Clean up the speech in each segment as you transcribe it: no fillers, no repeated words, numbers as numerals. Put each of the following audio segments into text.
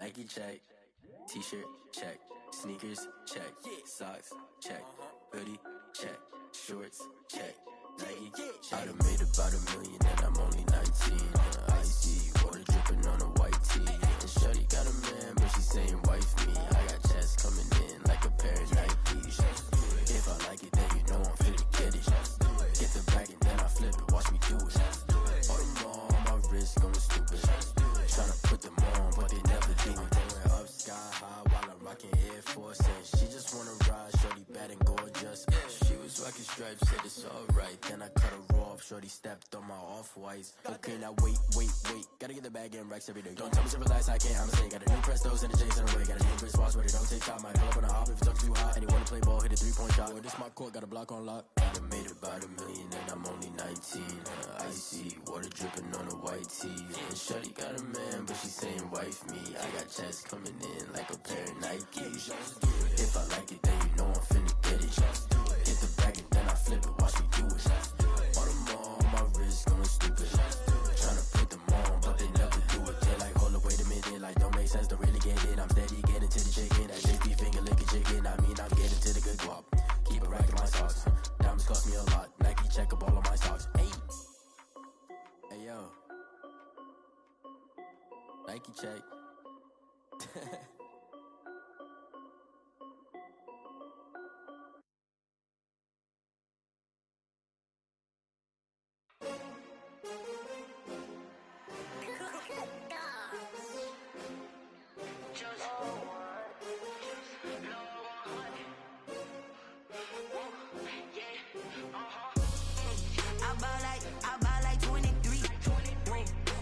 Nike check, t-shirt check, sneakers check, socks check, hoodie check, shorts check, Nike check. I done made about $1 million and I'm only 19. Icy water dripping on a white tee. And shorty got a man, but she saying wife me. I got chest coming in like a pair of Nikes. If I like it, then you know I'm finna get it. Get the bag and then I flip it, watch me do it. All them on my wrist going stupid. Tryna put them on, but they never do it. Going up sky high while I'm rocking Air Force. And she just wanna ride, shorty bad and gorgeous. She was rocking stripes, said it's alright. Then I cut her off, shorty stepped on my off-whites. Okay, now wait. Gotta get the bag and racks every day. Don't tell me to relax, I can't, I'm saying. Got a new Prestos and a J's in the way. Got a new Chris Boss, but it don't take time. Might pull up on a hop if it talks too hot. And you wanna play ball, hit a 3-point shot. Or this my court, got a block on lock. I done made about $1 million and I'm only 19. Icy water dripping on a white tee. And shorty got a man, but she saying wife me. I got chest coming in like a pair of Nikes. If I like it, then you know I'm finna get it. Hit the bag and then I flip it, watch me do it. All them on my wrist going stupid. Tryna put them on, but they never do it. They're like, hold up, wait a minute, like don't make sense, don't really get it. I'm steady getting to the chicken, that JP finger licking chicken. I mean, I'm getting to the good guap. Keep a rack in my socks. Diamonds cost me a lot. Nike check up all of my socks. Hey yo, Nike check. I buy like 23.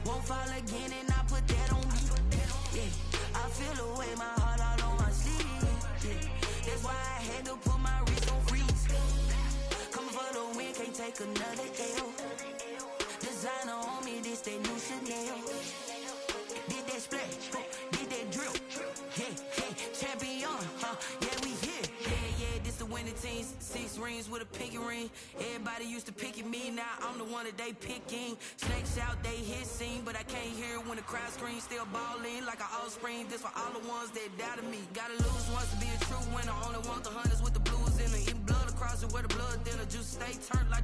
Won't fall again and I put that on me. Yeah, I feel the way, my heart all on my sleeve. Yeah, that's why I had to put my wrist on freeze. Coming for the win, can't take another L. Designer on me, this that new Chanel. Did that splash, did that drill. Yeah, champion, yeah, we here. Yeah, this the winning team. 6 rings with a pinky ring. Everybody used to pick at me, now I'm the one that they picking. Snakes out, they hit scene, but I can't hear it when the crowd screams. Still balling like an offspring. This for all the ones that doubted me. Gotta lose once to be a true winner. Only want the hunters with the blues in it. Eating blood across it where the blood thinner. Juice stay turned like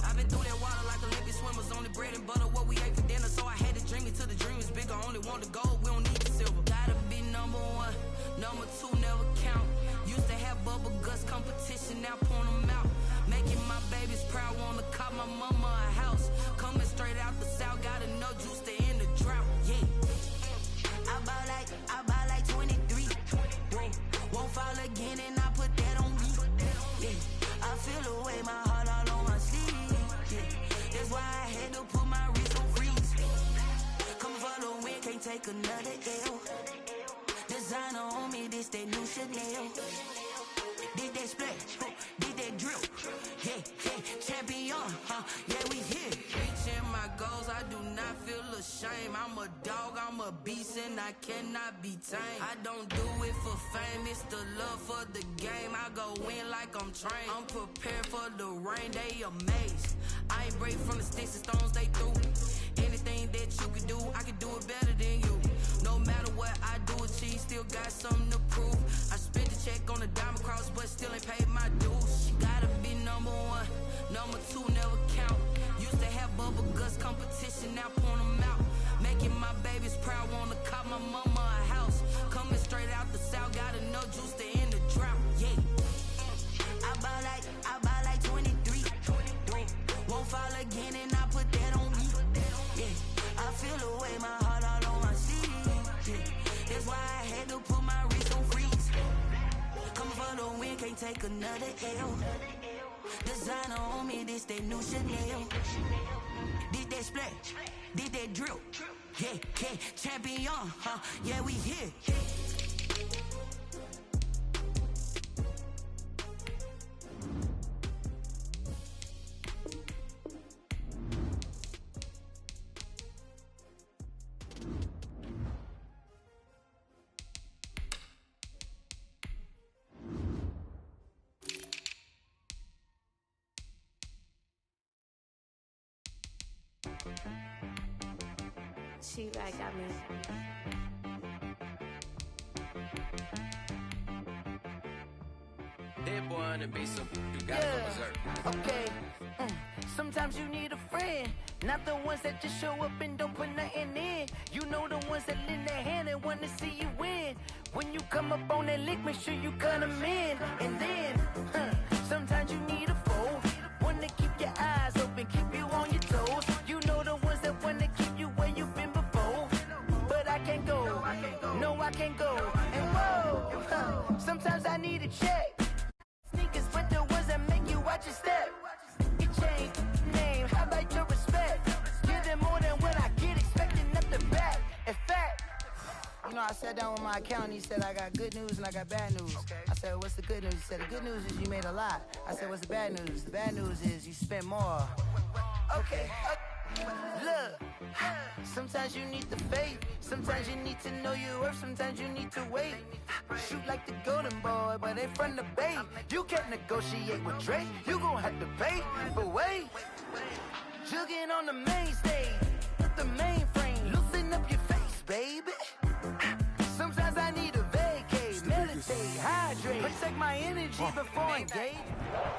I've been through that water like Olympic swimmers. Only bread and butter what we ate for dinner. So I had to dream it till the dream is bigger. Only want the gold, we don't need the silver. Gotta be number 1, number 2 never count. Used to have bubble guts competition, now point them out. Making my babies proud, wanna cop my mama a house. Coming straight out the south, gotta know juice to end the drought. Yeah, I buy like 23. Won't fall again and I put that on me. Yeah, I feel the way, my heart all on my sleeve. Yeah, that's why I had to put my wrist on freeze. Coming for the win, can't take another L. Designer on me, this that new Chanel. Did that splash, did that drill. Yeah, champion, yeah, we here. Reaching my goals, I do not feel ashamed. I'm a dog, I'm a beast, and I cannot be tamed. I don't do it for fame, it's the love for the game. I go in like I'm trained. I'm prepared for the rain, they amazed. I ain't break from the sticks and stones they threw. Anything that you can do, I can do it better than you. No matter what I do, achieve, still got something to prove. I spent the check on the diamond cross, but still ain't paid my dues. Gotta be number 1, number 2 never count. Used to have bubble guts competition, now point them out. Making my babies proud, wanna cop my mama a house. Coming straight out the south, gotta know juice to end the drought. Yeah, I buy like 23. Won't fall again and I put that on me. Yeah, I feel the way, my heart all on my sleeve. Yeah, that's why I had to put my wrist on freeze. Coming for the win, can't take another L. Designer on me, this that new Chanel. Did that splash, did that drill. Yeah, champion, yeah, we here. She like got me. Hit boy on the beat, so you gotta go berserk. Okay. Sometimes you need a friend, not the ones that just show up and don't put nothing in. You know the ones that lend their hand and want to see you win. When you come up on that lick, make sure you cut them in. And then, sometimes you need a foe, one to keep your eyes open, keep you on your toes. You know the ones that want to keep you where you've been before. But I can't go, no I can't go. And whoa, sometimes I need a check. Sneakers, but the ones that make you watch your step. You change name, how about your respect? Give them more than what I get, expecting nothing back. In fact, you know, I sat down with my accountant, he said, I got good news and I got bad news. I said, what's the good news? He said, the good news is you made a lot. I said, what's the bad news? The bad news is you spent more. Okay. Look, sometimes you need the faith, sometimes you need to know your worth, sometimes you need to wait. Shoot like the golden boy, but they from the bay. You can't negotiate with Drake, you gon' have to pay. But wait, jugging on the main stage, the mainframe, loosen up your face, baby. Sometimes I need a vacate, meditate, hydrate, protect my energy before I engage.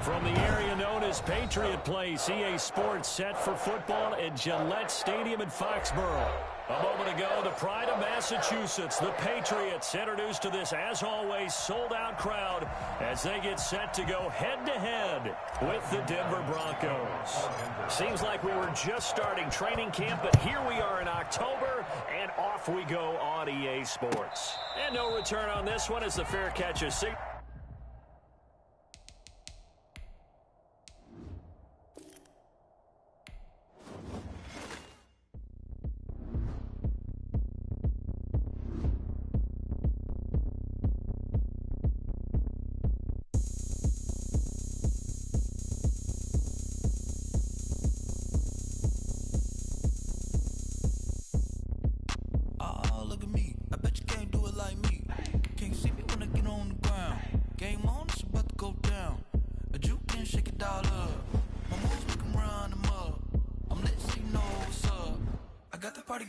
From the area known as Patriot Place, EA Sports set for football at Gillette Stadium in Foxborough. A moment ago, the pride of Massachusetts, the Patriots, introduced to this, as always, sold-out crowd as they get set to go head-to-head with the Denver Broncos. Seems like we were just starting training camp, but here we are in October, and off we go on EA Sports. And no return on this one as the fair catch is six.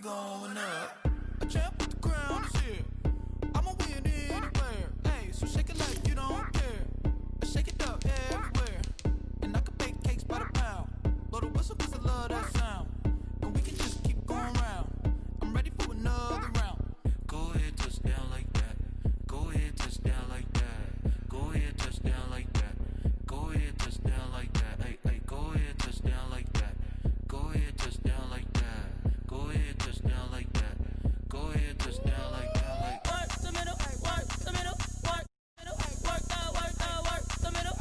Going up, a champ with the crown is here. I'ma win anywhere. Hey, so shake it like you don't care. I shake it up everywhere. And I can bake cakes by the pound. Blow the whistle cause I love that sound. And we can just keep going round. I'm ready for another round. Go ahead, touch down like that. Go ahead, touch down like that. Go ahead, touch down like that. Go ahead, touch down like that. Hey, hey, go ahead, touch down like that. Go ahead, touch down like that. Go ahead, touch down like that. Go ahead, touch down like that. Like work the middle, work the middle, work the middle, work the middle,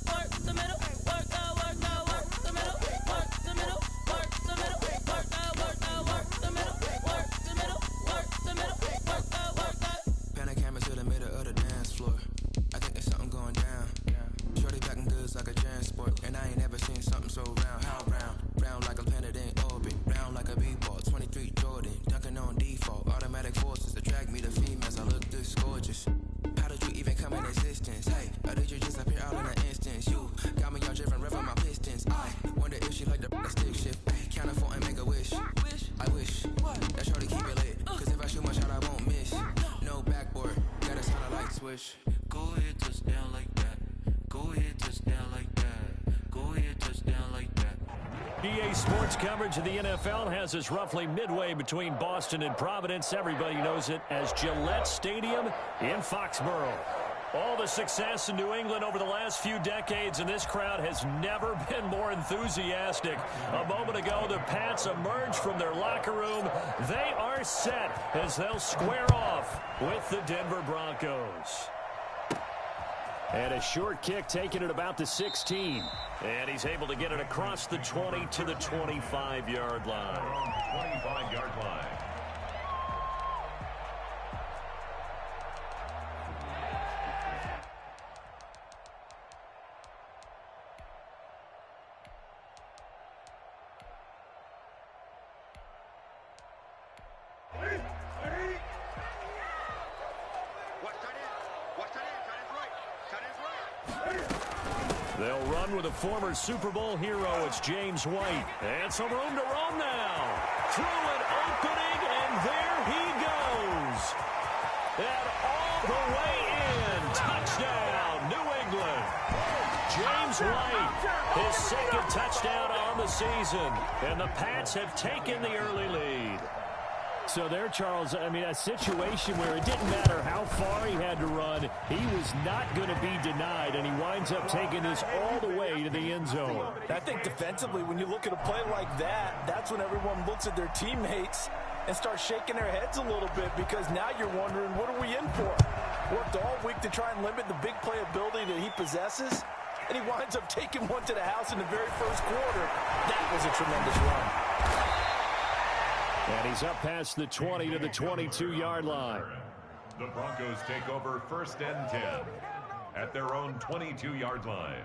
work the middle, work the middle, work the middle, work the middle, work the middle, work the middle, work the middle, work the middle, work the. Pan a camera to the middle of the dance floor. I think there's something going down. Shorty backing goods like a transport, and I ain't ever seen something so round. How round? Round like a planet in orbit, round like a b-ball. 23 Jordan, dunking on default. Automatic forces attract me to females. I look this gorgeous. How did you even come in existence? Hey, or did you just appear all in an instance? You got me all driven, revving my pistons. I wonder if she like the stick shift. Hey, count a 4 and make a wish. I wish that shorty keep it lit. Cause if I shoot my shot, I won't miss. No backboard, gotta sound a light switch. Go ahead, touch down like that. Go ahead, touch down like that. Go ahead, touch down like that. EA Sports coverage of the NFL has us roughly midway between Boston and Providence. Everybody knows it as Gillette Stadium in Foxborough. All the success in New England over the last few decades, and this crowd has never been more enthusiastic. A moment ago, the Pats emerged from their locker room. They are set as they'll square off with the Denver Broncos. And a short kick taken at about the 16. And he's able to get it across the 20 to the 25-yard line. 25-yard line. They'll run with a former Super Bowl hero. It's James White. And some room to roam now. Through an opening, and there he goes. And all the way in. Touchdown, New His second touchdown on the season. And the Pats have taken the early lead. So there, Charles, I mean, a situation where it didn't matter how far he had to run, he was not going to be denied, and he winds up taking this all the way to the end zone. I think defensively, when you look at a play like that, that's when everyone looks at their teammates and starts shaking their heads a little bit, because now you're wondering, what are we in for? Worked all week to try and limit the big play ability that he possesses, and he winds up taking one to the house in the very first quarter. That was a tremendous run. And he's up past the 20 to the 22-yard line. The Broncos take over 1st and 10 at their own 22-yard line.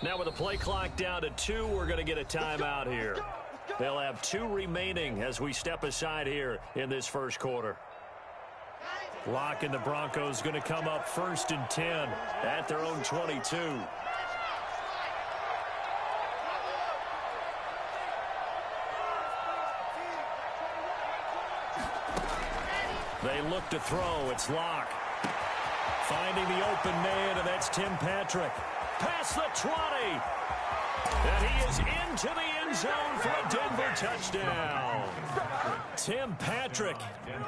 Now with the play clock down to 2, we're going to get a timeout here. They'll have 2 remaining as we step aside here in this first quarter. Locke and the Broncos going to come up 1st and 10 at their own 22. They look to throw. It's Locke. Finding the open man, and that's Tim Patrick. Past the 20. And he is into the end zone for a Denver touchdown. Tim Patrick,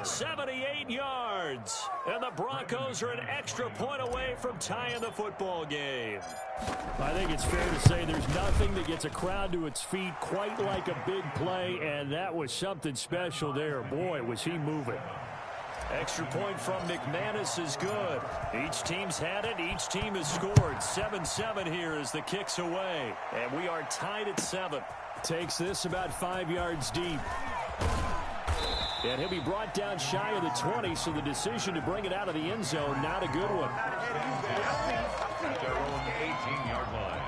78 yards. And the Broncos are an extra point away from tying the football game. I think it's fair to say there's nothing that gets a crowd to its feet quite like a big play, and that was something special there. Boy, was he moving. Extra point from McManus is good. Each team's had it. Each team has scored. 7-7 here as the kick's away. And we are tied at 7. Takes this about 5 yards deep. And he'll be brought down shy of the 20, so the decision to bring it out of the end zone, not a good one. At their own 18-yard line.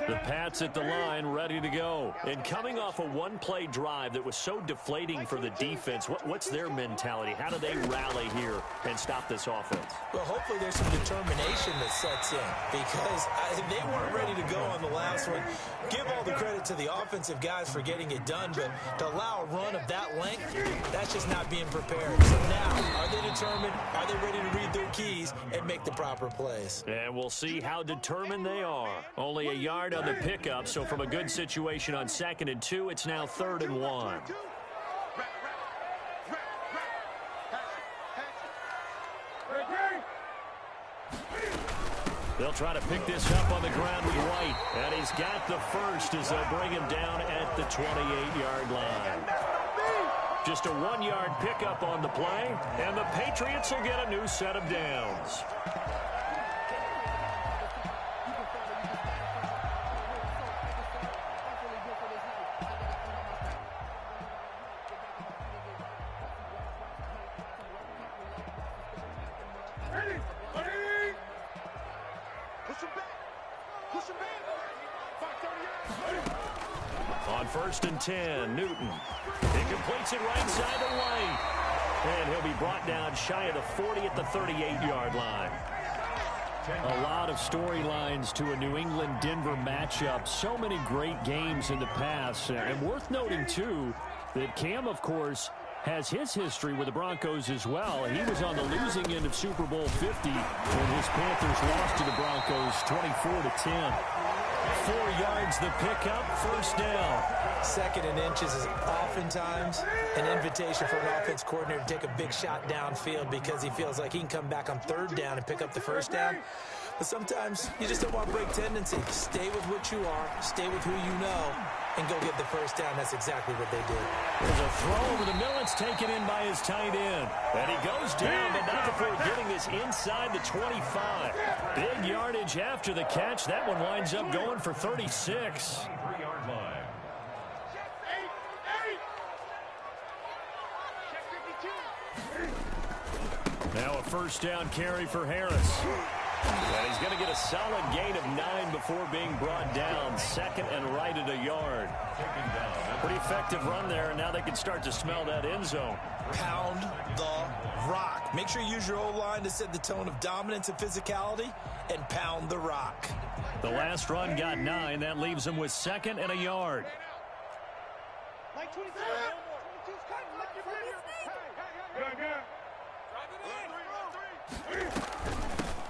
The Pats at the line, ready to go. And coming off a one-play drive that was so deflating for the defense, what's their mentality? How do they rally here and stop this offense? Well, hopefully there's some determination that sets in, because they weren't ready to go on the last one. Give all the credit to the offensive guys for getting it done, but to allow a run of that length, that's just not being prepared. So now, are they determined? Are they ready to read their keys and make the proper plays? And we'll see how determined they are. Only a yard on the pickup, so from a good situation on 2nd and 2, it's now 3rd and 1. They'll try to pick this up on the ground with White, and he's got the first as they'll bring him down at the 28-yard line. Just a 1-yard pickup on the play, and the Patriots will get a new set of downs. On 1st and 10, Newton. He completes it right side the lane. And he'll be brought down shy of the 40 at the 38-yard line. A lot of storylines to a New England-Denver matchup. So many great games in the past. And worth noting, too, that Cam, of course, has his history with the Broncos as well. He was on the losing end of Super Bowl 50 when his Panthers lost to the Broncos 24-10. 4 yards the pickup, 1st down. 2nd and inches is oftentimes an invitation for an offense coordinator to take a big shot downfield because he feels like he can come back on 3rd down and pick up the 1st down. But sometimes you just don't want to break tendency. Stay with what you are. Stay with who you know. and go get the first down. That's exactly what they did. There's a throw over the middle. It's taken in by his tight end. And he goes down, but not before getting this inside the 25. Big yardage after the catch. That one winds up going for 36. 3-yard line. Now a first down carry for Harris. And he's going to get a solid gain of 9 before being brought down. Second and right at a yard. Pretty effective run there, and now they can start to smell that end zone. Pound the rock. Make sure you use your O-line to set the tone of dominance and physicality, and pound the rock. The last run got 9. That leaves them with second and a yard.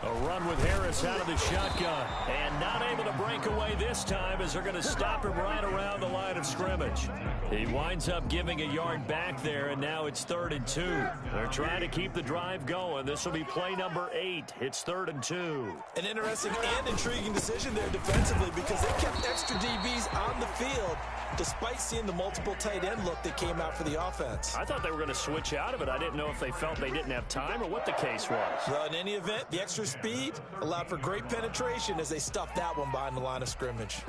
A run with Harris out of the shotgun. And not able to break away this time as they're going to stop him right around the line of scrimmage. He winds up giving a yard back there, and now it's 3rd and 2. They're trying to keep the drive going. This will be play number 8. It's 3rd and 2. An interesting and intriguing decision there defensively because they kept extra DBs on the field despite seeing the multiple tight end look that came out for the offense. I thought they were going to switch out of it. I didn't know if they felt they didn't have time or what the case was. Well, in any event, the extra speed allowed for great penetration as they stuffed that one behind the line of scrimmage.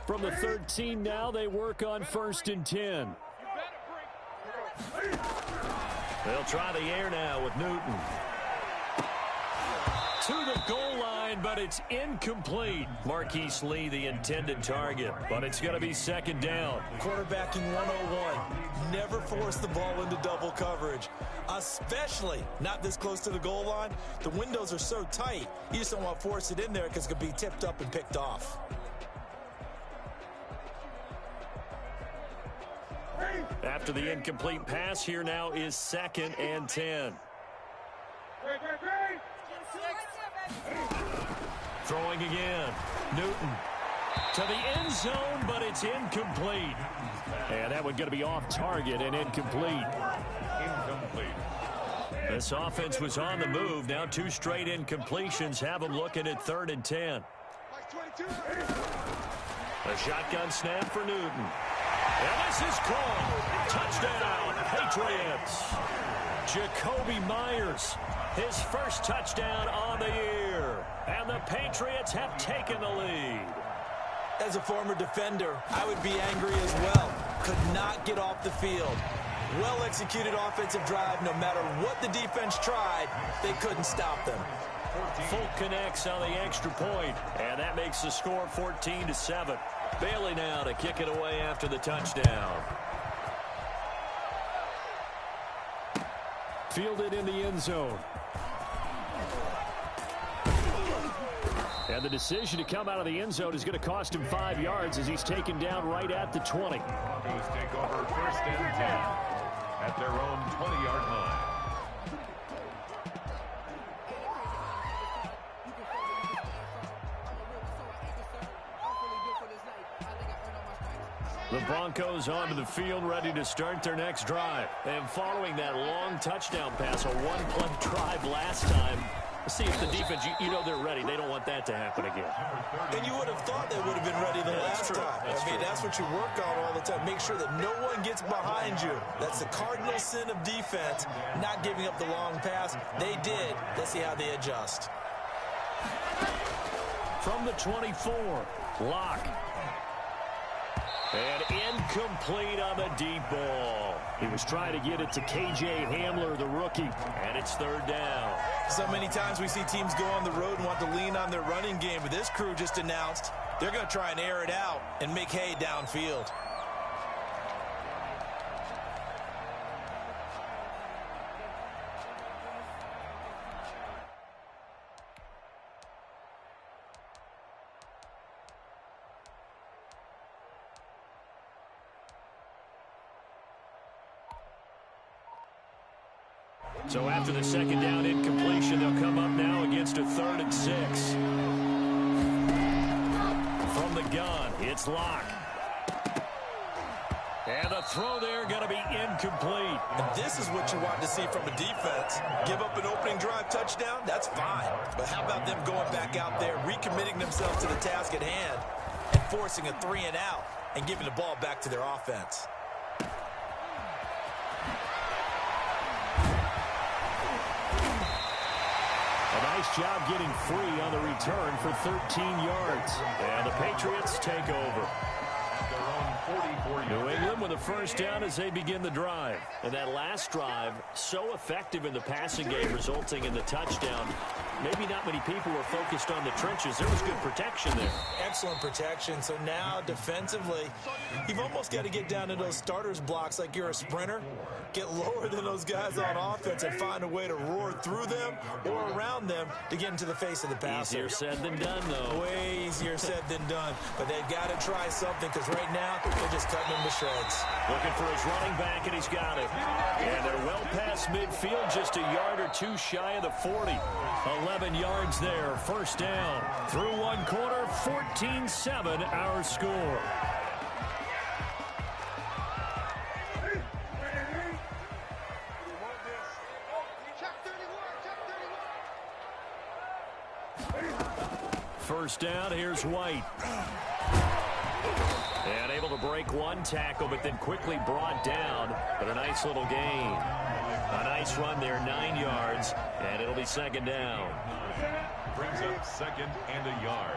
From the 13 now, they work on 1st and 10. They'll try the air now with Newton. To the goal line, but it's incomplete. Marquise Lee, the intended target, but it's going to be 2nd down. Quarterbacking 101. Never force the ball into double coverage, especially not this close to the goal line. The windows are so tight, you just don't want to force it in there because it could be tipped up and picked off. After the incomplete pass, here now is 2nd and 10. Throwing again. Newton to the end zone, but it's incomplete. And that one going to be off target and incomplete. This offense was on the move. Now 2 straight incompletions have them looking at 3rd and 10. A shotgun snap for Newton. And this is called. Touchdown, Patriots. Jacoby Myers, his first touchdown on the year. And the Patriots have taken the lead. As a former defender, I would be angry as well. Could not get off the field. Well-executed offensive drive. No matter what the defense tried, they couldn't stop them. Folk connects on the extra point, and that makes the score 14-7. Bailey now to kick it away after the touchdown. Fielded in the end zone. And the decision to come out of the end zone is going to cost him 5 yards as he's taken down right at the 20. Broncos take over 1st and 10 at their own 20-yard line. The Broncos onto the field, ready to start their next drive. And following that long touchdown pass, a one-play drive last time, see if the defense, you know they're ready. They don't want that to happen again. And you would have thought they would have been ready the last time. That's what you work on all the time. Make sure that no one gets behind you. That's the cardinal sin of defense, not giving up the long pass. They did. Let's see how they adjust. From the 24, Locke. And incomplete on the deep ball. He was trying to get it to K.J. Hamler, the rookie, and it's 3rd down. So many times we see teams go on the road and want to lean on their running game, but this crew just announced they're going to try and air it out and make hay downfield. So after the 2nd down incompletion, they'll come up now against a 3rd and 6. From the gun, it's Locke. And the throw there going to be incomplete. And this is what you want to see from a defense. Give up an opening drive touchdown, that's fine. But how about them going back out there, recommitting themselves to the task at hand, and forcing a 3-and-out and giving the ball back to their offense. A nice job getting free on the return for 13 yards. And the Patriots take over. New England with a first down as they begin the drive. And that last drive, so effective in the passing game, resulting in the touchdown. Maybe not many people were focused on the trenches. There was good protection there. Excellent protection. So now defensively, you've almost got to get down to those starters blocks like you're a sprinter. Get lower than those guys on offense and find a way to roar through them or around them to get into the face of the passer. Easier said than done, though. Way easier said than done. But they've got to try something because right now they're just cutting him to shreds. Looking for his running back, and he's got it. And they're well past midfield, just a yard or two shy of the 40. 11 yards there, first down. Through one quarter, 14-7 our score. First down, here's White. And able to break one tackle, but then quickly brought down. But a nice little gain. A nice run there, 9 yards, and it'll be second down. Brings up second and a yard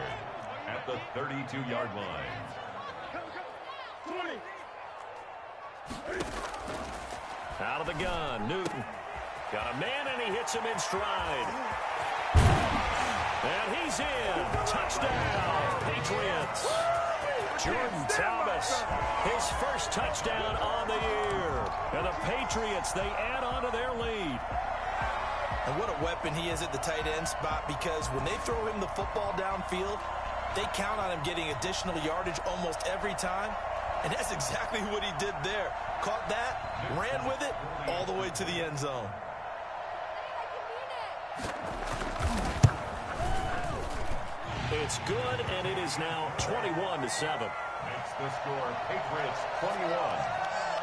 at the 32-yard line. Out of the gun, Newton. Got a man, and he hits him in stride. And he's in. Touchdown, Patriots. Jordan Thomas, his first touchdown on the year. And the Patriots, they add on to their lead. And what a weapon he is at the tight end spot, because when they throw him the football downfield, they count on him getting additional yardage almost every time. And that's exactly what he did there. Caught that, ran with it, all the way to the end zone. It's good, and it is now 21-7. Makes the score Patriots 21,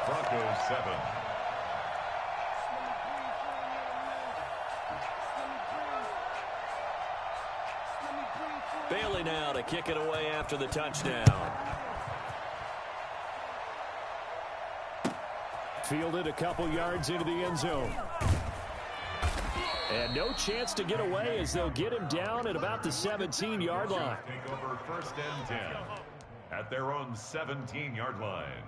Broncos 7. Bailey now to kick it away after the touchdown. Fielded a couple yards into the end zone. And no chance to get away as they'll get him down at about the 17-yard line. Take over first and 10 at their own 17-yard line.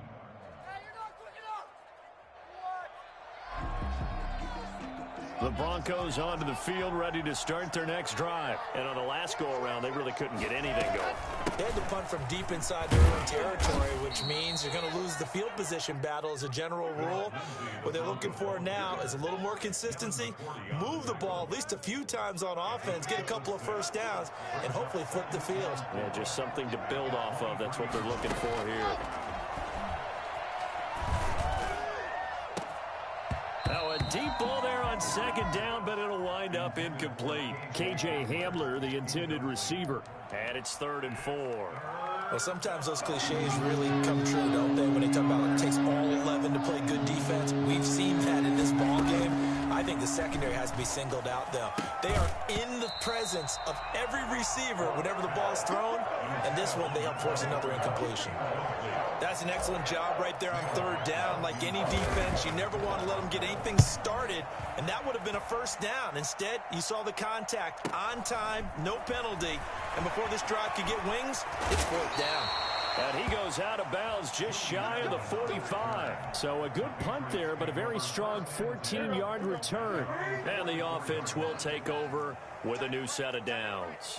The Broncos onto the field, ready to start their next drive. And on the last go-around, they really couldn't get anything going. They had to punt from deep inside their own territory, which means you're going to lose the field position battle as a general rule. What they're looking for now is a little more consistency, move the ball at least a few times on offense, get a couple of first downs, and hopefully flip the field. Yeah, just something to build off of. That's what they're looking for here. Now a deep ball there on second down, but it'll wind up incomplete. KJ Hamler, the intended receiver. And it's 3rd and 4. Well, sometimes those cliches really come true, don't they, when they talk about it takes all 11 to play good defense. We've seen that in this ball game. I think the secondary has to be singled out, though. They are in the presence of every receiver whenever the ball is thrown, and this one they help force another incompletion. That's an excellent job right there on 3rd down. Like any defense, you never want to let them get anything started, and that would have been a first down. Instead, you saw the contact on time, no penalty, and before this drive could get wings, it's 4th down. And he goes out of bounds just shy of the 45. So a good punt there, but a very strong 14-yard return. And the offense will take over with a new set of downs.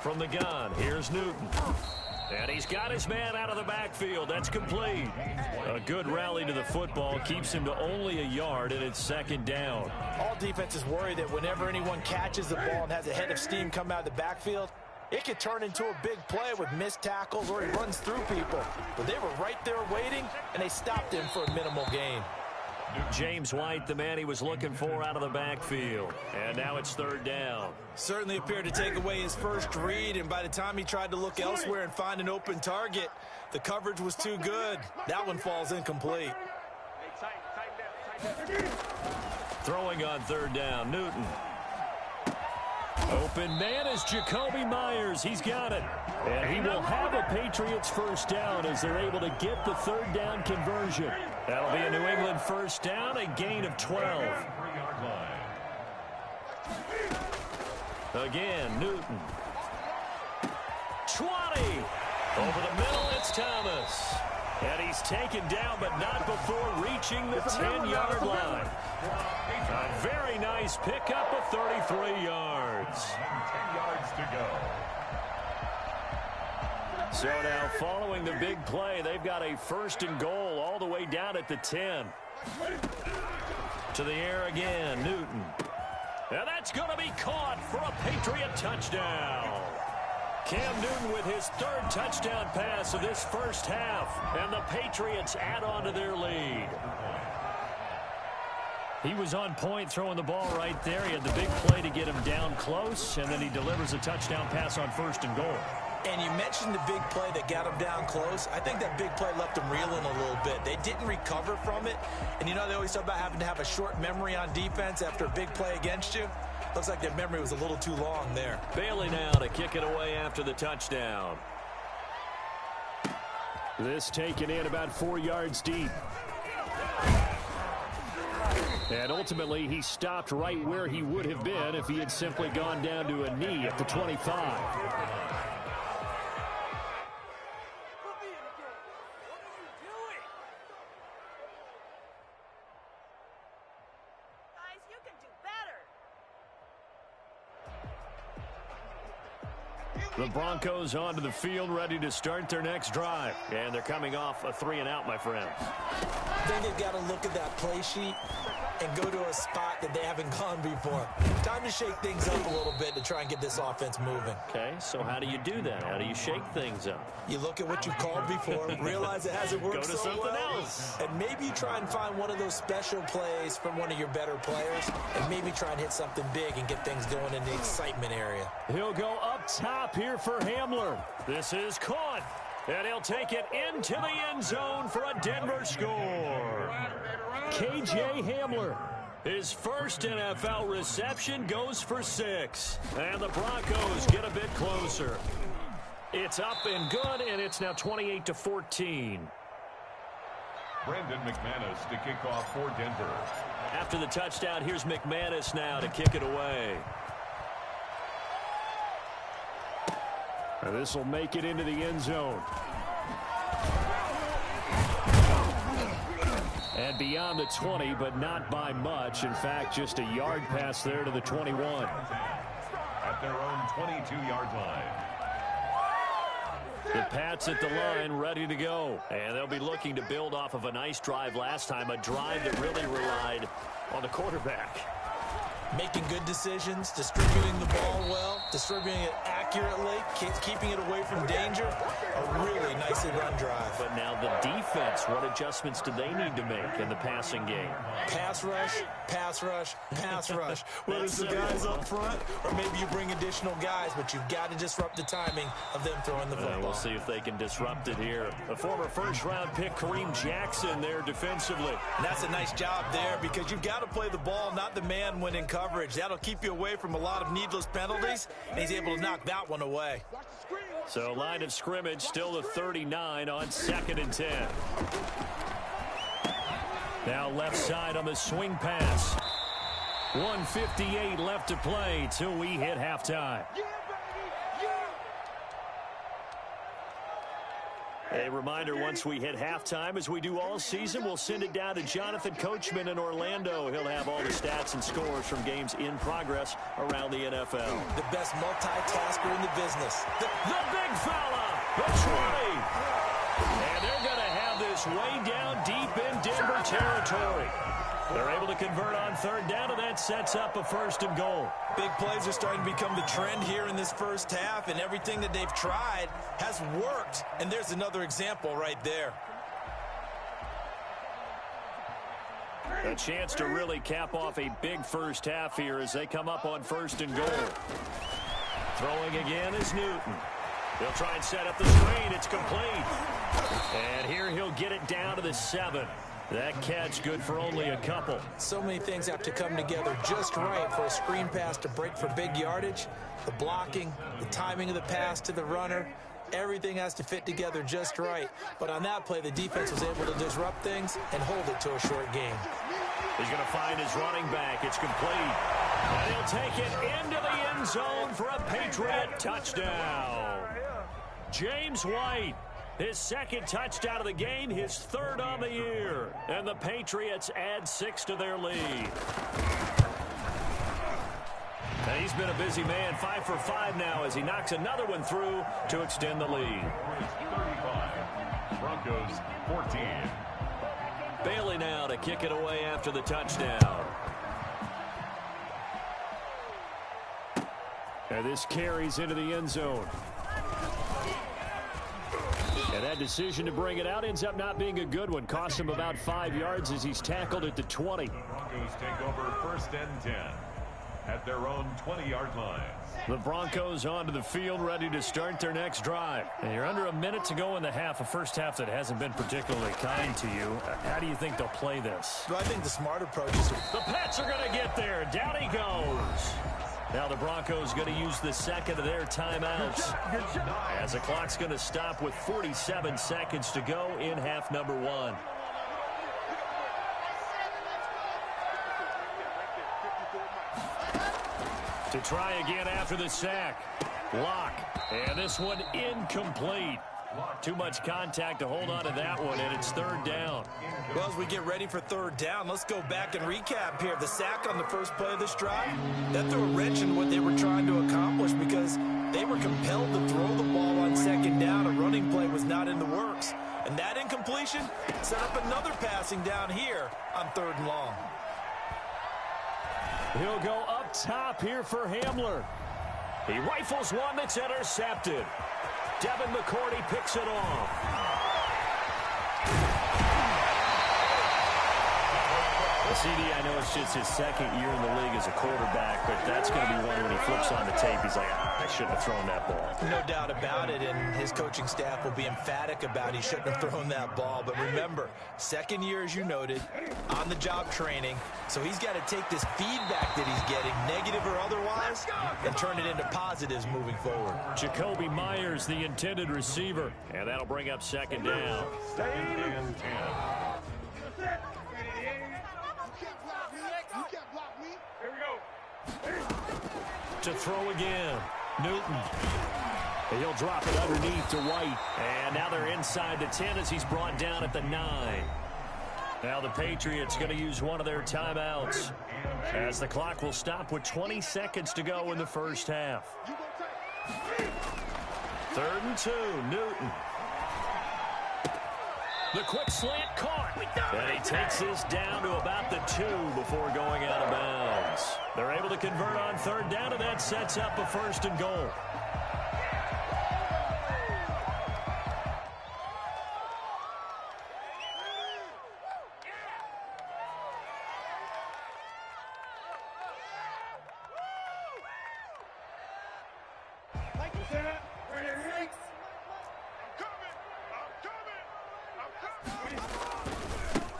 From the gun, here's Newton. And he's got his man out of the backfield. That's complete. A good rally to the football keeps him to only a yard, and it's 2nd down. All defenses worry that whenever anyone catches the ball and has a head of steam come out of the backfield, it could turn into a big play with missed tackles or he runs through people. But they were right there waiting, and they stopped him for a minimal gain. James White, the man he was looking for out of the backfield. And now it's third down. Certainly appeared to take away his first read, and by the time he tried to look elsewhere and find an open target, the coverage was too good. That one falls incomplete. Throwing on third down, Newton. Open man is Jacoby Myers. He's got it. And he will have a Patriots first down as they're able to get the third down conversion. That'll be a New England first down, a gain of 12. Again, Newton. 20. Over the middle, it's Thomas. And he's taken down, but not before reaching the 10-yard line. A very nice pickup of 33 yards. 10 yards to go. So now, following the big play, they've got a first and goal all the way down at the 10. To the air again, Newton. And that's going to be caught for a Patriot touchdown. Cam Newton with his third touchdown pass of this first half. And the Patriots add on to their lead. He was on point throwing the ball right there. He had the big play to get him down close, and then he delivers a touchdown pass on first and goal. And you mentioned the big play that got him down close. I think that big play left him reeling a little bit. They didn't recover from it. And you know, they always talk about having to have a short memory on defense after a big play against you. Looks like their memory was a little too long there. Bailey now to kick it away after the touchdown. This taken in about 4 yards deep. And ultimately, he stopped right where he would have been if he had simply gone down to a knee at the 25. The Broncos onto the field, ready to start their next drive. And they're coming off a 3-and-out, my friends. I think they've got to look at that play sheet and go to a spot that they haven't gone before. Time to shake things up a little bit to try and get this offense moving. Okay, so how do you do that? How do you shake things up? You look at what you've called before, realize it hasn't worked Go to so something well, else. and maybe you try and find one of those special plays from one of your better players, and maybe try and hit something big and get things going in the excitement area. He'll go up top here for Hamler. This is caught, and he'll take it into the end zone for a Denver score. K.J. Hamler. His first NFL reception goes for 6. And the Broncos get a bit closer. It's up and good, and it's now 28-14. Brandon McManus to kick off for Denver. After the touchdown, here's McManus now to kick it away. And this will make it into the end zone. And beyond the 20, but not by much. In fact, just a yard pass there to the 21. At their own 22-yard line. The Pats at the line, ready to go. And they'll be looking to build off of a nice drive last time, a drive that really relied on the quarterback. Making good decisions, distributing the ball well, distributing it accurately, keeping it away from danger. A really nicely run drive. But now the defense, what adjustments do they need to make in the passing game? Pass rush, pass rush, pass rush. Whether it's the guys up front or maybe you bring additional guys, but you've got to disrupt the timing of them throwing the football. We'll see if they can disrupt it here. The former first-round pick, Kareem Jackson, there defensively. And that's a nice job there because you've got to play the ball, not the man when in coverage. That'll keep you away from a lot of needless penalties, and he's able to knock that one away. So line of scrimmage still the 39 on 2nd and 10. Now left side on the swing pass. 1:58 left to play till we hit halftime. A reminder, once we hit halftime, as we do all season, we'll send it down to Jonathan Coachman in Orlando. He'll have all the stats and scores from games in progress around the NFL. The best multitasker in the business. The big fella, the 20. And they're going to have this way down deep in Denver territory. They're able to convert on 3rd down, and that sets up a 1st and goal. Big plays are starting to become the trend here in this first half, and everything that they've tried has worked. And there's another example right there. A chance to really cap off a big first half here as they come up on 1st and goal. Throwing again is Newton. He'll try and set up the screen. It's complete. And here he'll get it down to the 7. That catch good for only a couple. So many things have to come together just right for a screen pass to break for big yardage. The blocking, the timing of the pass to the runner, everything has to fit together just right. But on that play, the defense was able to disrupt things and hold it to a short game. He's going to find his running back. It's complete. And he'll take it into the end zone for a Patriot touchdown. James White, his 2nd touchdown of the game, his 3rd on the year. And the Patriots add 6 to their lead. And he's been a busy man, 5 for 5 now as he knocks another one through to extend the lead. 35. Broncos 14. Bailey now to kick it away after the touchdown. And this carries into the end zone. And that decision to bring it out ends up not being a good one. Costs him about 5 yards as he's tackled at the 20. Broncos take over 1st and 10 at their own 20-yard line. The Broncos onto the field, ready to start their next drive. And you're under a minute to go in the half, a first half that hasn't been particularly kind to you. How do you think they'll play this? Well, I think the smart approach is... The Pats are going to get there. Down he goes. Now the Broncos going to use the 2nd of their timeouts as the clock's going to stop with 47 seconds to go in half number 1. To try again after the sack. Block. And this one incomplete. Too much contact to hold on to that one, and it's 3rd down. Well, as we get ready for 3rd down, let's go back and recap here. The sack on the first play of this drive, that threw a wrench in what they were trying to accomplish because they were compelled to throw the ball on 2nd down. A running play was not in the works. And that incompletion set up another passing down here on 3rd and long. He'll go up top here for Hamler. He rifles one that's intercepted. Devin McCourty picks it off. Well, CD, I know it's just his 2nd year in the league as a quarterback, but that's going to be one when he flips on the tape. He's like, I shouldn't have thrown that ball. No doubt about it, and his coaching staff will be emphatic about he shouldn't have thrown that ball. But remember, 2nd year, as you noted, on-the-job training, so he's got to take this feedback that he's getting, negative or otherwise, and turn it into positives moving forward. Jacoby Myers, the intended receiver, and that'll bring up 2nd down. 2nd and 10. To throw again, Newton. He'll drop it underneath to White. And now they're inside the 10 as he's brought down at the 9. Now the Patriots going to use one of their timeouts as the clock will stop with 20 seconds to go in the first half. 3rd and 2, Newton. The quick slant caught. And he takes this down to about the 2 before going out of bounds. They're able to convert on 3rd down, and that sets up a 1st and goal.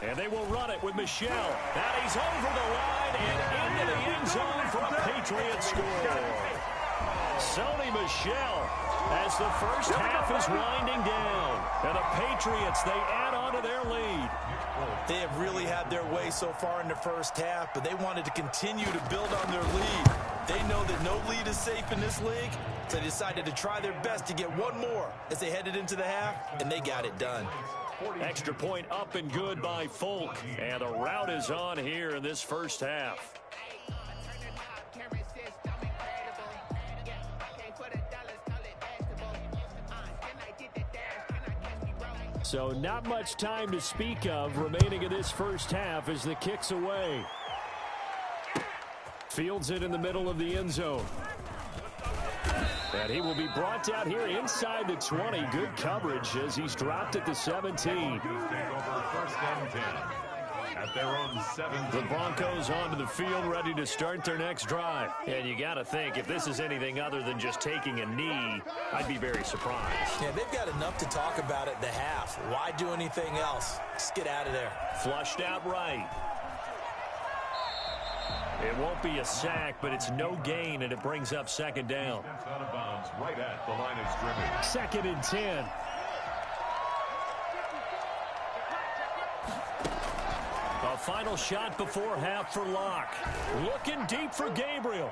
And they will run it with Michelle. And he's over the line and into the end zone for a Patriot score. Sony Michel as the first half is winding down. And the Patriots, they add on to their lead. They have really had their way so far in the first half, but they wanted to continue to build on their lead. They know that no lead is safe in this league, so they decided to try their best to get one more as they headed into the half, and they got it done. Extra point up and good by Folk. And the route is on here in this first half. So not much time to speak of remaining in this first half as the kick's away. Fields it in the middle of the end zone. And he will be brought down here inside the 20. Good coverage as he's dropped at the 17. Take over 1st and 10. at their own 7. The Broncos onto the field, ready to start their next drive. And you got to think, if this is anything other than just taking a knee, I'd be very surprised. Yeah, they've got enough to talk about at the half. Why do anything else? Just get out of there. Flushed out right. It won't be a sack, but it's no gain, and it brings up second down. Out of bounds right at the line of scrimmage. Second and 10. A final shot before half for Locke. Looking deep for Gabriel.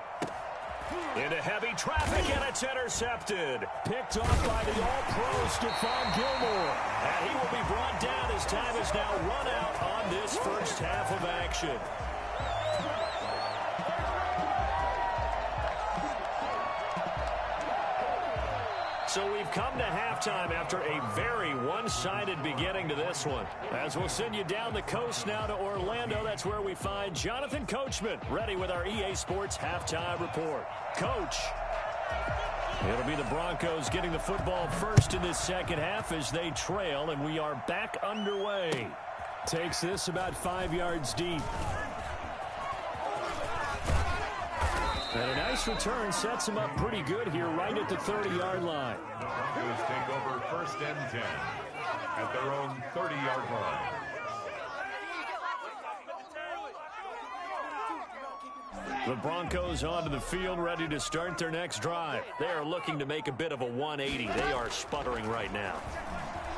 Into heavy traffic, and it's intercepted. Picked off by the All-Pro Stephon Gilmore. And he will be brought down as time is now run out on this first half of action. So we've come to halftime after a very one-sided beginning to this one. As we'll send you down the coast now to Orlando, that's where we find Jonathan Coachman ready with our EA Sports Halftime Report. Coach. It'll be the Broncos getting the football first in this second half as they trail, and we are back underway. Takes this about 5 yards deep. And a nice return sets him up pretty good here right at the 30-yard line. The Broncos take over first and 10 at their own 30-yard line. The Broncos onto the field ready to start their next drive. They are looking to make a bit of a 180. They are sputtering right now.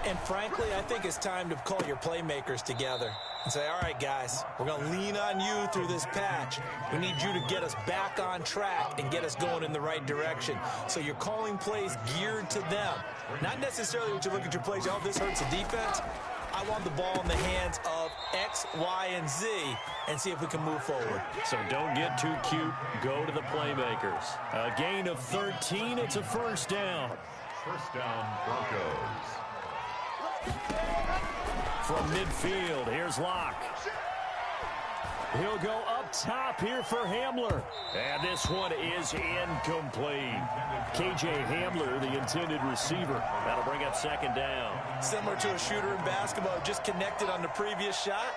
And frankly, I think it's time to call your playmakers together and say, all right, guys, we're going to lean on you through this patch. We need you to get us back on track and get us going in the right direction. So you're calling plays geared to them. Not necessarily when you look at your plays, oh, this hurts the defense. I want the ball in the hands of X, Y, and Z and see if we can move forward. So don't get too cute. Go to the playmakers. A gain of 13. It's a first down. First down, Broncos. From midfield, here's Locke. He'll go up top here for Hamler. And this one is incomplete. K.J. Hamler, the intended receiver. That'll bring up second down. Similar to a shooter in basketball, just connected on the previous shot.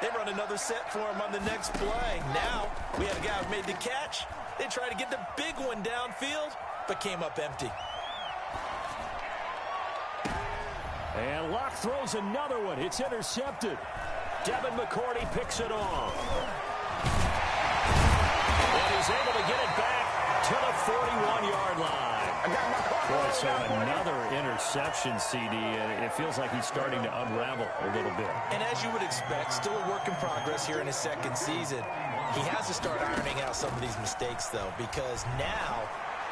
They run another set for him on the next play. Now, we had a guy who made the catch. They tried to get the big one downfield, but came up empty. And Locke throws another one. It's intercepted. Devin McCourty picks it off. And he's able to get it back to the 41-yard line. Boy, so another interception, CD, and it feels like he's starting to unravel a little bit. And as you would expect, still a work in progress here in his second season. He has to start ironing out some of these mistakes, though, because now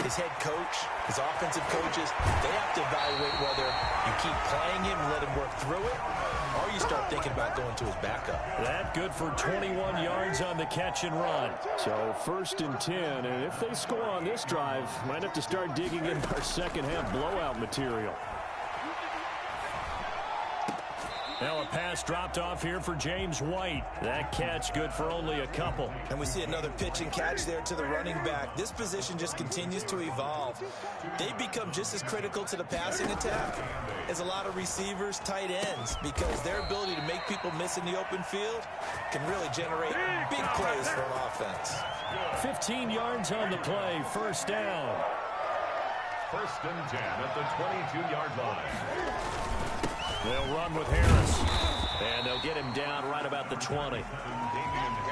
his head coach, his offensive coaches, they have to evaluate whether you keep playing him and let him work through it, or you start thinking about going to his backup. That good for 21 yards on the catch and run. So first and 10, and if they score on this drive, might have to start digging in our second half blowout material. Now a pass dropped off here for James White. That catch good for only a couple. And we see another pitch and catch there to the running back. This position just continues to evolve. They become just as critical to the passing attack as a lot of receivers, tight ends, because their ability to make people miss in the open field can really generate big plays for an offense. 15 yards on the play, first down. First and 10 at the 22-yard line. They'll run with Harris, and they'll get him down right about the 20.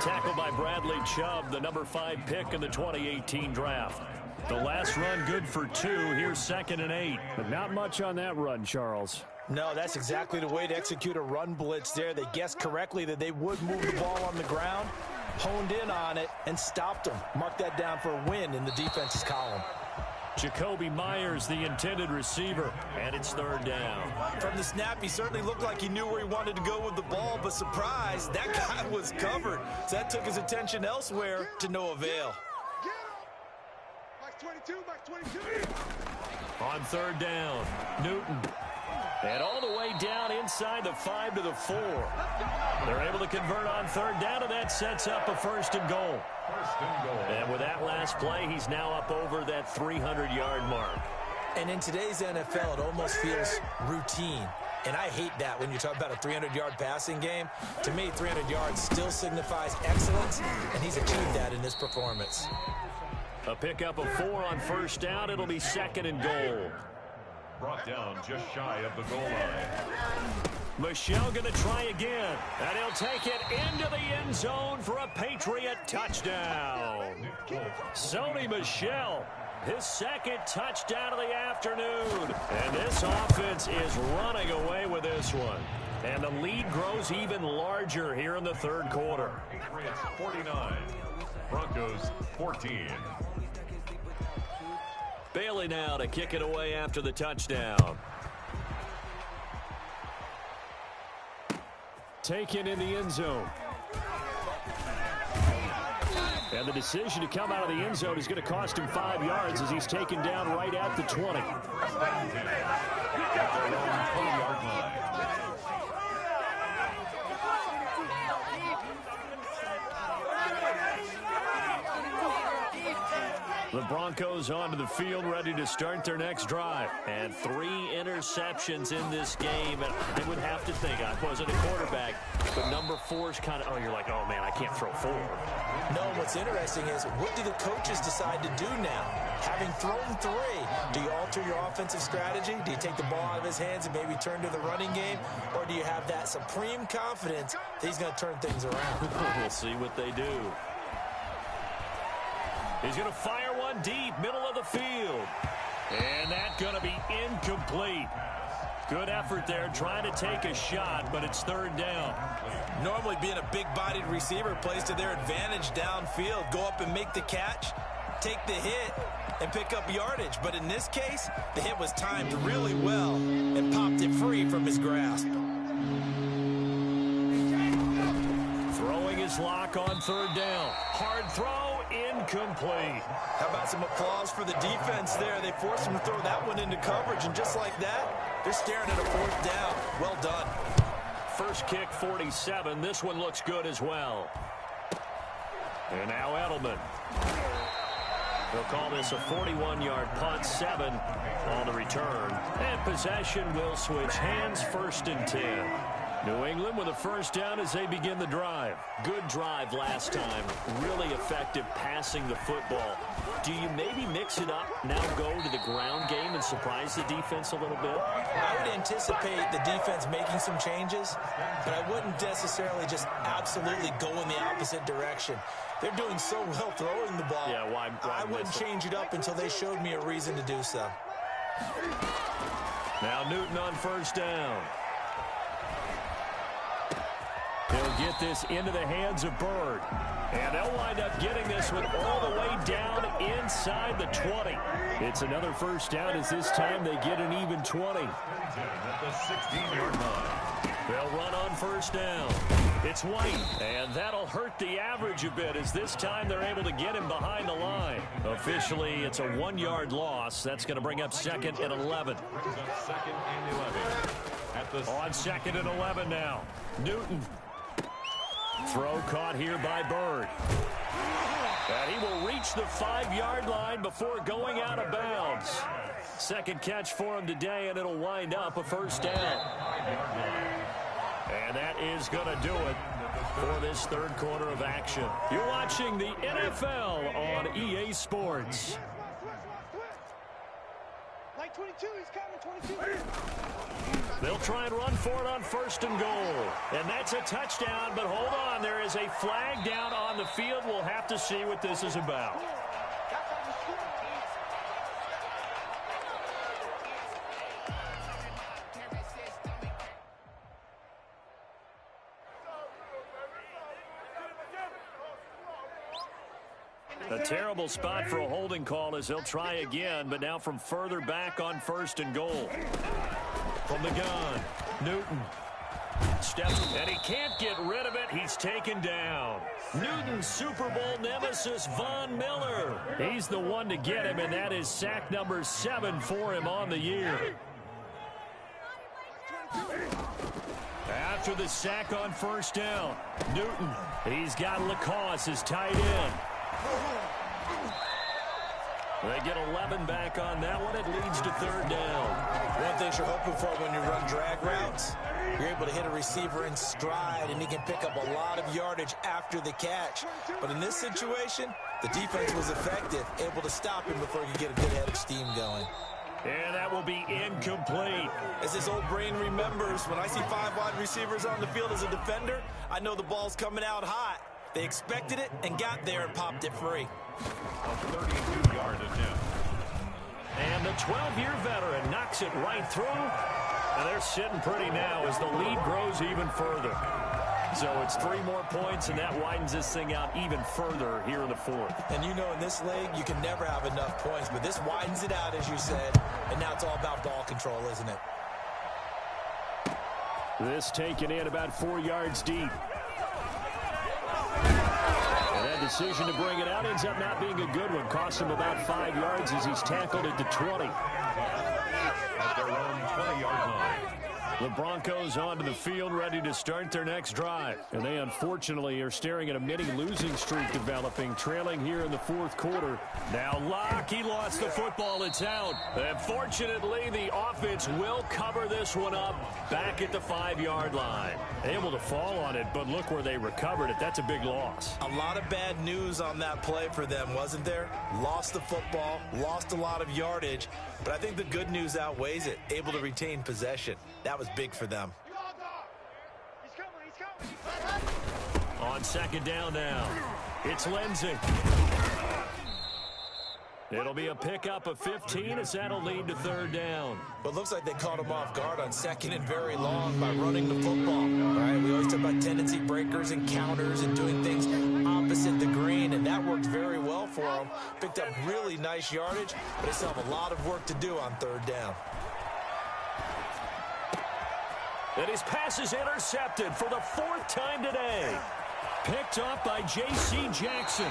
Tackled by Bradley Chubb, the number 5 pick in the 2018 draft. The last run good for 2. Here's second and 8. But not much on that run, Charles. No, that's exactly the way to execute a run blitz there. They guessed correctly that they would move the ball on the ground, honed in on it, and stopped them. Mark that down for a win in the defense's column. Jacoby Myers, the intended receiver, and it's third down. From the snap, he certainly looked like he knew where he wanted to go with the ball, but surprise, that guy was covered. So that took his attention elsewhere to no avail. On third down, Newton. And all the way down inside the 5 to the 4. They're able to convert on third down, and that sets up a first and goal. First and goal. And with that last play, he's now up over that 300-yard mark. And in today's NFL, it almost feels routine. And I hate that when you talk about a 300-yard passing game. To me, 300 yards still signifies excellence, and he's achieved that in this performance. A pickup of 4 on first down. It'll be 2nd and goal. Brought down just shy of the goal line. Michel going to try again, and he'll take it into the end zone for a Patriot touchdown. Sony Michel, his 2nd touchdown of the afternoon. And this offense is running away with this one. And the lead grows even larger here in the 3rd quarter. Patriots 49, Broncos 14. Bailey now to kick it away after the touchdown. Taken in the end zone. And the decision to come out of the end zone is going to cost him 5 yards as he's taken down right at the 20. 20-yard line. The Broncos onto the field, ready to start their next drive. And 3 interceptions in this game. And I would have to think, I wasn't a quarterback, but number 4 is kind of, you're like, oh, man, I can't throw 4. No, what's interesting is, what do the coaches decide to do now? Having thrown 3, do you alter your offensive strategy? Do you take the ball out of his hands and maybe turn to the running game? Or do you have that supreme confidence that he's going to turn things around? We'll see what they do. He's going to fire one deep, middle of the field. And that's going to be incomplete. Good effort there, trying to take a shot, but it's 3rd down. Normally being a big-bodied receiver plays to their advantage downfield. Go up and make the catch, take the hit, and pick up yardage. But in this case, the hit was timed really well and popped it free from his grasp. Throwing his lock on 3rd down. Hard throw, incomplete. How about some applause for the defense there? They forced him to throw that one into coverage, and just like that, they're staring at a 4th down. Well done. First kick, 47. This one looks good as well. And now Edelman. They'll call this a 41-yard punt, 7 on the return. And possession will switch hands, 1st and 10. New England with a first down as they begin the drive. Good drive last time. Really effective passing the football. Do you maybe mix it up, now go to the ground game and surprise the defense a little bit? I would anticipate the defense making some changes, but I wouldn't necessarily just absolutely go in the opposite direction. They're doing so well throwing the ball. Yeah, why I wouldn't change it up until they showed me a reason to do so. Now Newton on first down. He'll get this into the hands of Bird. And they'll wind up getting this one all the way down inside the 20. It's another first down as this time they get an even 20. At the 16-yard line. They'll run on first down. It's White, and that'll hurt the average a bit as this time they're able to get him behind the line. Officially, it's a 1-yard loss. That's going to bring up 2nd and 11. Brings up 2nd and 11. On 2nd and 11 now. Newton. Throw caught here by Bird. And he will reach the 5-yard line before going out of bounds. Second catch for him today, and it'll wind up a first down. And that is going to do it for this 3rd quarter of action. You're watching the NFL on EA Sports. Like 22, he's coming, 22. They'll try and run for it on 1st and goal. And that's a touchdown, but hold on. There is a flag down on the field. We'll have to see what this is about. A terrible spot for a holding call as they'll try again, but now from further back on 1st and goal. From the gun, Newton steps, and he can't get rid of it. He's taken down. Newton's Super Bowl nemesis, Von Miller. He's the one to get him, and that is sack number 7 for him on the year. After the sack on first down, Newton, he's got Lacoste as tight end. They get 11 back on that one. It leads to third down. One thing you're hoping for when you run drag routes, you're able to hit a receiver in stride, and he can pick up a lot of yardage after the catch. But in this situation, the defense was effective, able to stop him before he could get a good head of steam going. And that will be incomplete. As this old brain remembers, when I see 5 wide receivers on the field as a defender, I know the ball's coming out hot. They expected it and got there and popped it free. A 32-yard attempt. And the 12-year veteran knocks it right through. And they're sitting pretty now as the lead grows even further. So it's 3 more points, and that widens this thing out even further here in the fourth. And you know in this league, you can never have enough points, but this widens it out, as you said, and now it's all about ball control, isn't it? This taken in about 4 yards deep. And that decision to bring it out ends up not being a good one. Costs him about 5 yards as he's tackled at the 20. At their own 20-yard line. The Broncos onto the field, ready to start their next drive. And they unfortunately are staring at a mini losing streak developing, trailing here in the fourth quarter. Now Locke, he lost the football, it's out. Unfortunately, the offense will cover this one up back at the 5-yard line. Able to fall on it, but look where they recovered it. That's a big loss. A lot of bad news on that play for them, wasn't there? Lost the football, lost a lot of yardage, but I think the good news outweighs it. Able to retain possession. That was big for them. On second down now, it's Lindsay. It'll be a pickup of 15 as that'll lead to third down. But it looks like they caught him off guard on second and very long by running the football. All right, we always talk about tendency breakers and counters and doing things opposite the green, and that worked very well for him. Picked up really nice yardage, but they still have a lot of work to do on third down. And his pass is intercepted for the 4th time today. Picked up by J.C. Jackson.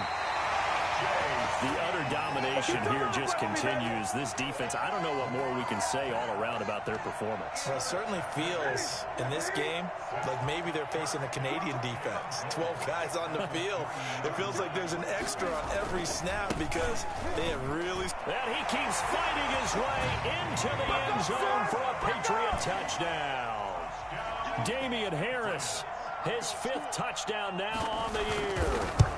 The utter domination here just continues. This defense, I don't know what more we can say all around about their performance. Well, it certainly feels in this game like maybe they're facing a Canadian defense. 12 guys on the field. It feels like there's an extra on every snap because they have really... And he keeps fighting his way into the end zone for a Patriot touchdown. Damian Harris, his 5th touchdown now on the year.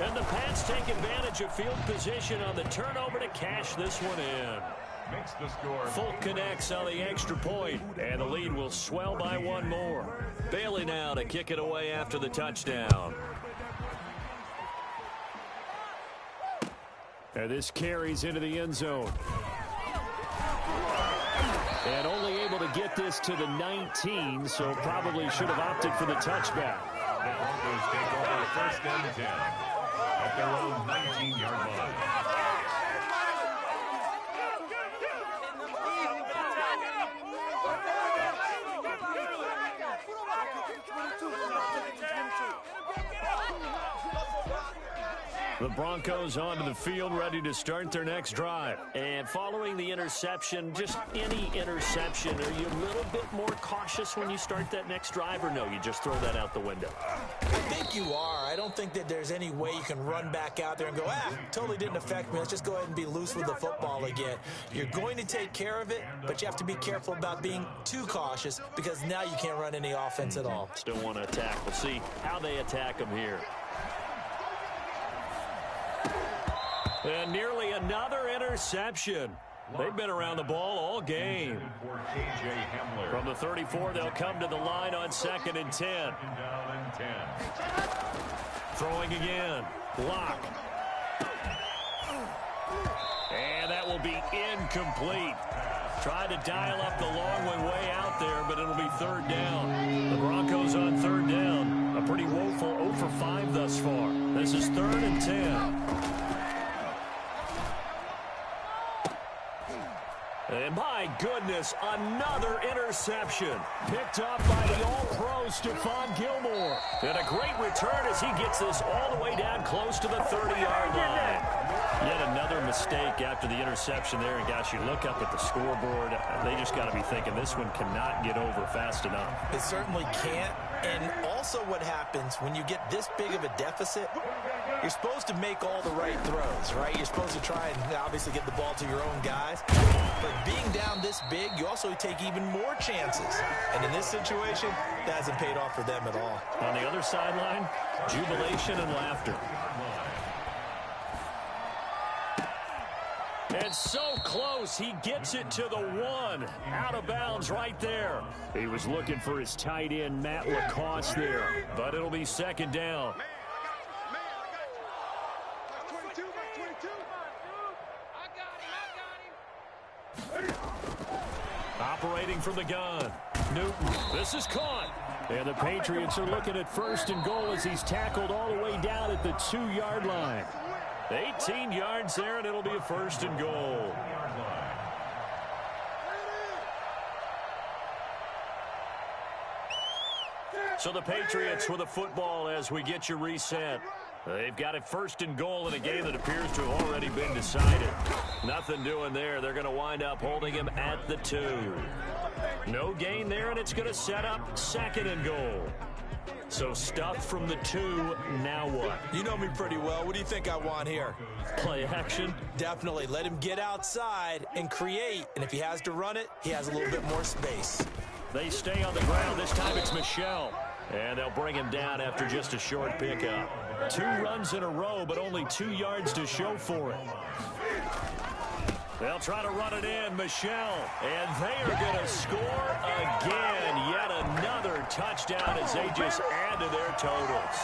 And the Pats take advantage of field position on the turnover to cash this one in. Makes the score. Folk connects on the extra point, and the lead will swell by 1 more. Bailey now to kick it away after the touchdown. And this carries into the end zone. And only able to get this to the 19, so probably should have opted for the touchback. The Broncos take over 1st and 10 at their own 19-yard line. The Broncos onto the field, ready to start their next drive. And following the interception, just any interception, are you a little bit more cautious when you start that next drive, or no, you just throw that out the window? I think you are. I don't think that there's any way you can run back out there and go, totally didn't affect me. Let's just go ahead and be loose with the football again. You're going to take care of it, but you have to be careful about being too cautious because now you can't run any offense at all. Still want to attack. We'll see how they attack them here. And nearly another interception. They've been around the ball all game. From the 34, they'll come to the line on 2nd and 10. Throwing again. Block. And that will be incomplete. Tried to dial up the long one way out there, but it'll be 3rd down. The Broncos on 3rd down. A pretty woeful 0 for 5 thus far. This is 3rd and 10. And my goodness, another interception. Picked up by the All-Pro Stephon Gilmore. And a great return as he gets this all the way down close to the 30-yard line. Yet another mistake after the interception there. And gosh, you look up at the scoreboard, they just got to be thinking this one cannot get over fast enough. It certainly can't. And also what happens when you get this big of a deficit, you're supposed to make all the right throws, right? You're supposed to try and obviously get the ball to your own guys. But being down this big, you also take even more chances. And in this situation, that hasn't paid off for them at all. On the other sideline, jubilation and laughter. It's so close. He gets it to the 1. Out of bounds right there. He was looking for his tight end, Matt Lacoste there. But it'll be second down. Operating from the gun. Newton. This is caught. And the Patriots are looking at first and goal as he's tackled all the way down at the 2-yard line. 18 yards there, and it'll be a first and goal. So the Patriots with a football as we get you reset. They've got it first and goal in a game that appears to have already been decided. Nothing doing there. They're going to wind up holding him at the 2. No gain there, and it's going to set up second and goal. So stuffed from the 2, now what? You know me pretty well. What do you think I want here? Play action? Definitely. Let him get outside and create. And if he has to run it, he has a little bit more space. They stay on the ground. This time it's Michel. And they'll bring him down after just a short pickup. 2 runs in a row, but only 2 yards to show for it. They'll try to run it in, Michel. And they are going to score again. Yet another touchdown as they just add to their totals.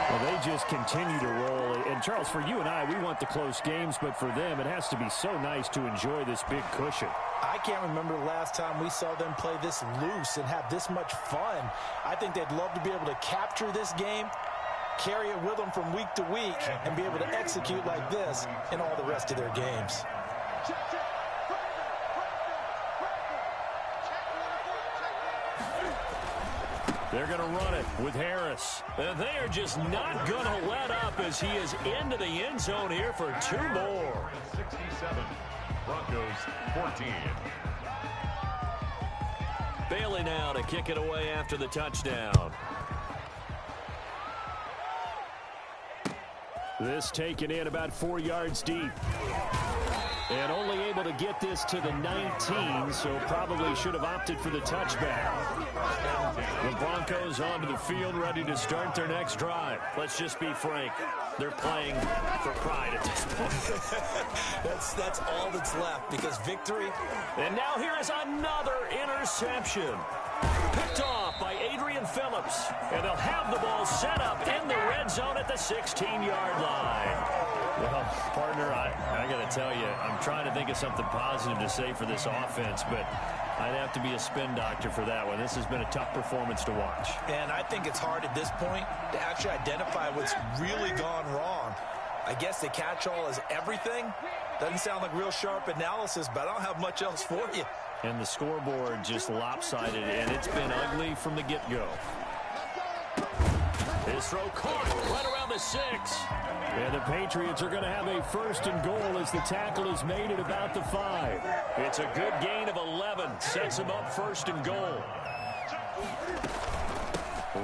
Well, they just continue to roll. And, Charles, for you and I, we want the close games, but for them, it has to be so nice to enjoy this big cushion. I can't remember the last time we saw them play this loose and have this much fun. I think they'd love to be able to capture this game, carry it with them from week to week, and be able to execute like this in all the rest of their games. They're going to run it with Harris. And they are just not going to let up as he is into the end zone here for 2 more. 67, Broncos 14. Bailey now to kick it away after the touchdown. This taken in about 4 yards deep. And only able to get this to the 19, so probably should have opted for the touchback. The Broncos onto the field, ready to start their next drive. Let's just be frank. They're playing for pride at this point. That's all that's left, because victory. And now here is another interception. Picked off by Adrian Phillips. And they'll have the ball set up in the red zone at the 16-yard line. Well, partner, I got to tell you, I'm trying to think of something positive to say for this offense, but I'd have to be a spin doctor for that one. This has been a tough performance to watch. And I think it's hard at this point to actually identify what's really gone wrong. I guess the catch-all is everything. Doesn't sound like real sharp analysis, but I don't have much else for you. And the scoreboard just lopsided, and it's been ugly from the get-go. His throw caught right around the 6. And the Patriots are going to have a first and goal as the tackle is made at about the 5. It's a good gain of 11. Sets him up first and goal.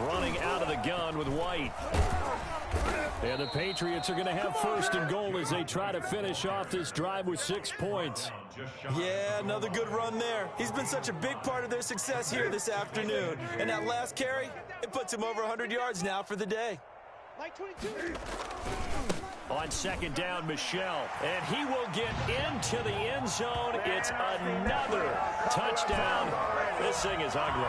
Running out of the gun with White. And the Patriots are going to have first and goal as they try to finish off this drive with 6 points. Yeah, another good run there. He's been such a big part of their success here this afternoon. And that last carry, it puts him over 100 yards now for the day. Like 22. On second down, Michel. And he will get into the end zone. It's another touchdown. This thing is ugly.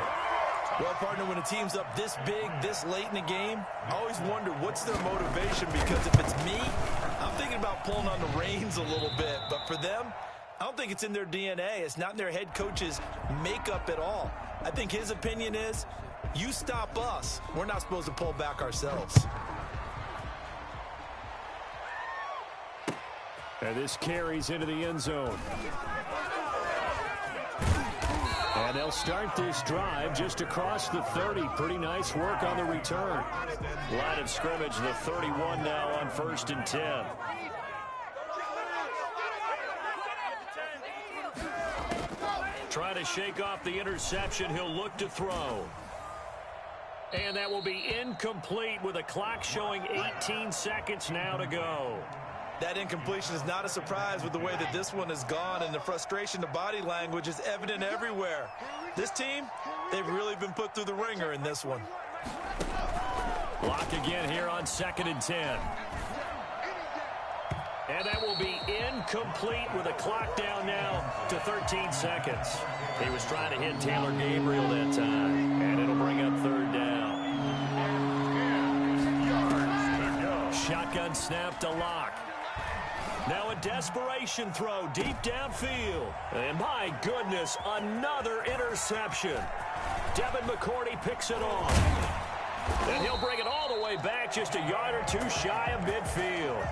Well, partner, when a team's up this big, this late in the game, I always wonder what's their motivation, because if it's me, I'm thinking about pulling on the reins a little bit. But for them, I don't think it's in their DNA. It's not in their head coach's makeup at all. I think his opinion is, you stop us, we're not supposed to pull back ourselves. And this carries into the end zone. And they'll start this drive just across the 30. Pretty nice work on the return. Line of scrimmage, the 31 now on first and 10. Trying to shake off the interception. He'll look to throw. And that will be incomplete with a clock showing 18 seconds now to go. That incompletion is not a surprise with the way that this one has gone, and the frustration, the body language is evident everywhere. This team, they've really been put through the ringer in this one. Block again here on 2nd and 10. And that will be incomplete with a clock down now to 13 seconds. He was trying to hit Taylor Gabriel that time, and it'll bring up 3rd down. Shotgun snap to Locke. Now a desperation throw deep downfield. And my goodness, another interception. Devin McCourty picks it off. And he'll bring it all the way back just a yard or two shy of midfield.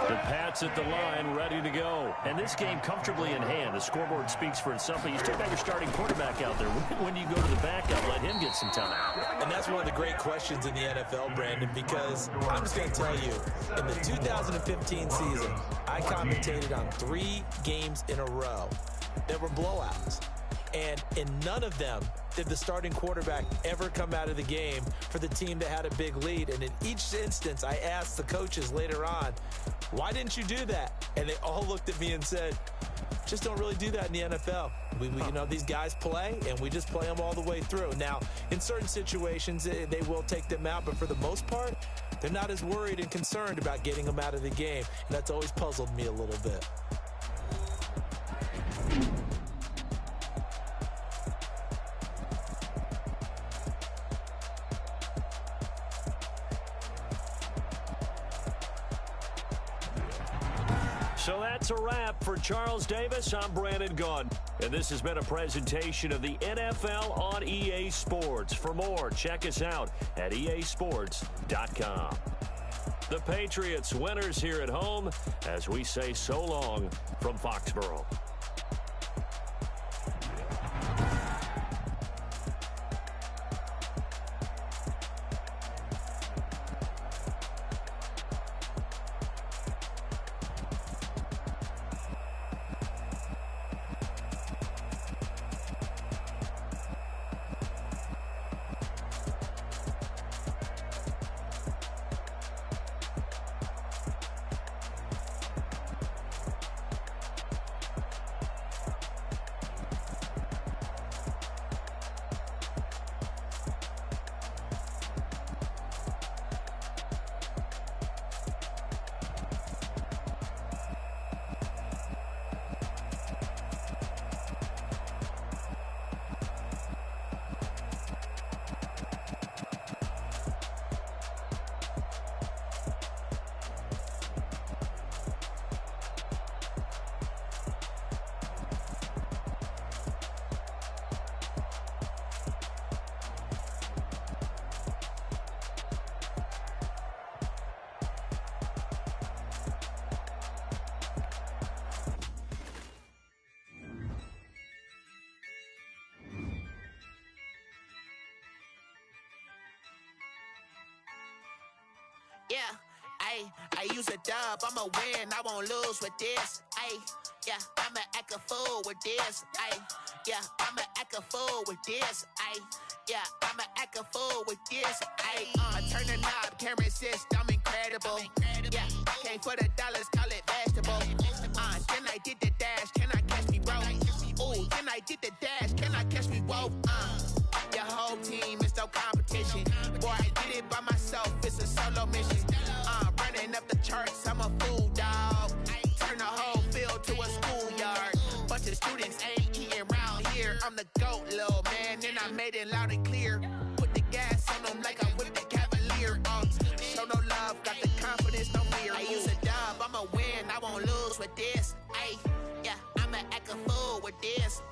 The Pats at the line, ready to go. And this game comfortably in hand. The scoreboard speaks for itself. But you still got your starting quarterback out there. When do you go to the backup? Let him get some time. And that's one of the great questions in the NFL, Brandon, because I'm just going to tell you, in the 2015 season, I commentated on 3 games in a row that were blowouts. And in none of them did the starting quarterback ever come out of the game for the team that had a big lead. And in each instance, I asked the coaches later on, why didn't you do that? And they all looked at me and said, just don't really do that in the NFL. You know, these guys play, and we just play them all the way through. Now, in certain situations, they will take them out, but for the most part, they're not as worried and concerned about getting them out of the game. And that's always puzzled me a little bit. So that's a wrap for Charles Davis. I'm Brandon Gunn. And this has been a presentation of the NFL on EA Sports. For more, check us out at easports.com. The Patriots winners here at home as we say so long from Foxborough. Yeah, I use a dub, I'ma win, I won't lose with this. Yeah, I'ma act a fool with this. Yeah, I'ma act a fool with this. Yeah, I'ma act a fool with this. I turn the knob, can't resist, I'm incredible. Yeah, came for the dollars, call it vegetable. Then I did the dash, can I catch me, bro? Ooh, then I did the dash, can I catch me, whoa? Your whole team is no competition. Boy, I did it by myself, it's a solo mission. Running up the charts, I'm a fool, dog. Turn the whole field to a schoolyard. Bunch of students ain't eating round here. I'm the GOAT, little man, and I made it loud and clear. Put the gas on them like I whipped the Cavalier. Show no love, got the confidence, no fear. I use a dub, I'ma win, I won't lose with this. Yeah, I'ma act a fool with this.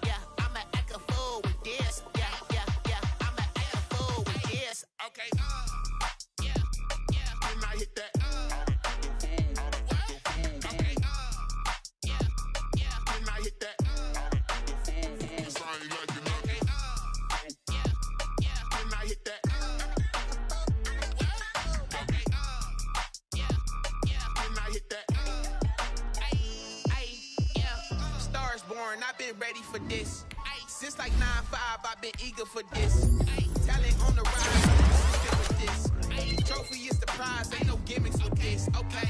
Yeah, I'ma act a fool with this. Yeah, I'ma act a fool with this. Okay, yeah, then I hit that. Okay, yeah, then I hit that. Cause I ain't like it. Okay, yeah, then I hit that. Okay, yeah, then I hit that. Yeah, stars born, I've been ready for this. Since like 9-5, I've been eager for this. Ay, talent on the rise, I'm consistent with this. Ay, trophy is the prize, ain't no gimmicks with this. Okay,